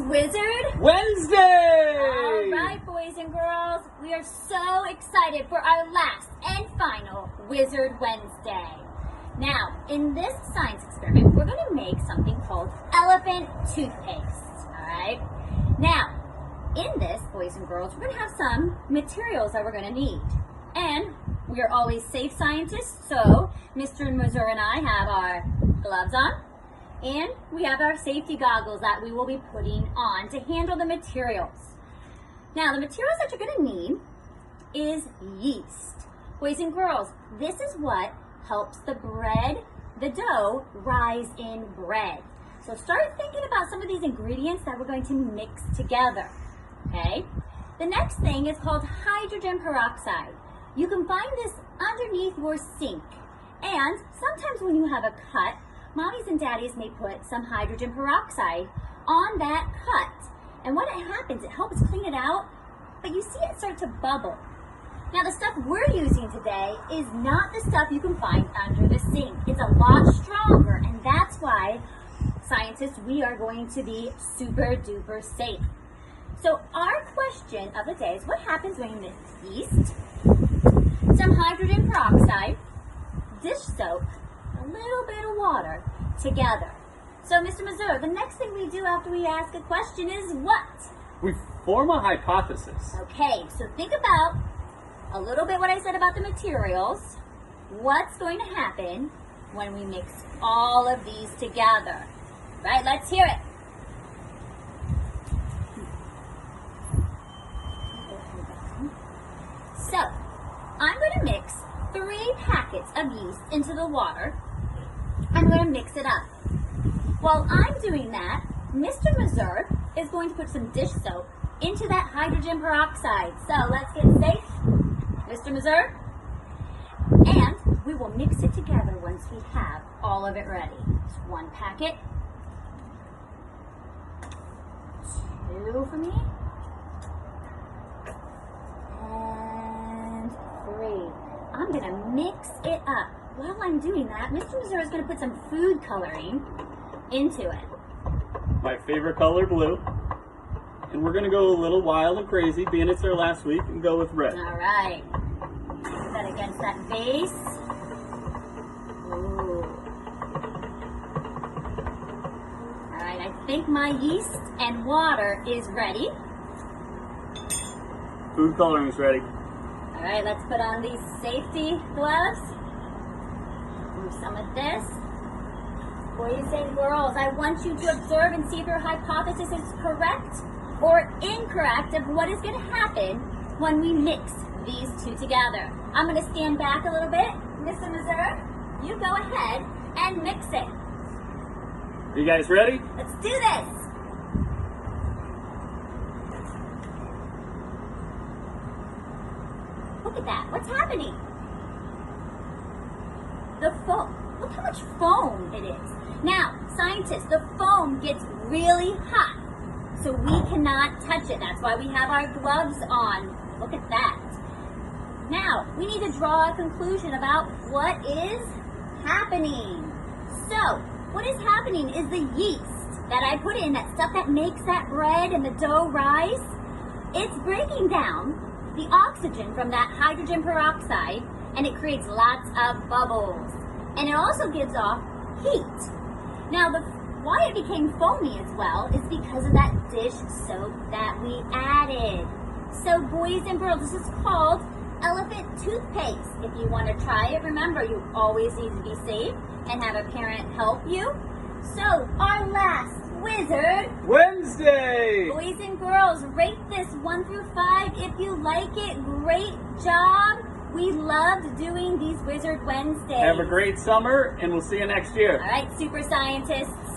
Wizard Wednesday! All right, boys and girls, we are so excited for our last and final Wizard Wednesday. Now, in this science experiment, we're going to make something called elephant toothpaste, all right? Now, in this, boys and girls, we're going to have some materials that we're going to need. And we are always safe scientists, so Mr. Mazur and I have our gloves on. And we have our safety goggles that we will be putting on to handle the materials. Now, the materials that you're going to need is yeast. Boys and girls, this is what helps the bread, the dough, rise in bread. So start thinking about some of these ingredients that we're going to mix together, okay? The next thing is called hydrogen peroxide. You can find this underneath your sink. And sometimes when you have a cut, mommies and daddies may put some hydrogen peroxide on that cut. And when it happens, it helps clean it out, but you see it start to bubble. Now, the stuff we're using today is not the stuff you can find under the sink. It's a lot stronger, and that's why, scientists, we are going to be super duper safe. So our question of the day is, what happens when you mix yeast, some hydrogen peroxide, dish soap, a little bit of water together? So, Mr. Mazur, the next thing we do after we ask a question is what? We form a hypothesis. Okay, so think about a little bit what I said about the materials. What's going to happen when we mix all of these together? Right, let's hear it. So, I'm going to mix 3 packets of yeast into the water. I'm going to mix it up. While I'm doing that, Mr. Mazur is going to put some dish soap into that hydrogen peroxide. So let's get safe, Mr. Mazur. And we will mix it together once we have all of it ready. It's 1 packet, 2 for me, and 3. I'm going to mix it up. While I'm doing that, Mr. Mazur is going to put some food coloring into it. My favorite color, blue. And we're going to go a little wild and crazy, being it's our last week, and go with red. All right. Put that against that base. Ooh. All right, I think my yeast and water is ready. Food coloring is ready. All right, let's put on these safety gloves. Move some of this. Boys and girls, I want you to observe and see if your hypothesis is correct or incorrect of what is going to happen when we mix these 2 together. I'm going to stand back a little bit. Mr. Mazur, you go ahead and mix it. Are you guys ready? Let's do this. Look at that. What's happening? The foam. Look how much foam it is. Now, scientists, the foam gets really hot, so we cannot touch it. That's why we have our gloves on. Look at that. Now, we need to draw a conclusion about what is happening. So, what is happening is the yeast that I put in, that stuff that makes that bread and the dough rise, it's breaking down the oxygen from that hydrogen peroxide, and it creates lots of bubbles. And it also gives off heat. Now, why it became foamy as well is because of that dish soap that we added. So, boys and girls, this is called elephant toothpaste. If you want to try it, remember, you always need to be safe and have a parent help you. So, our last Wizard Wednesday! Boys and girls, rate this 1 through 5 if you like it. Great job. We loved doing these Wizard Wednesdays. Have a great summer, and we'll see you next year. All right, super scientists.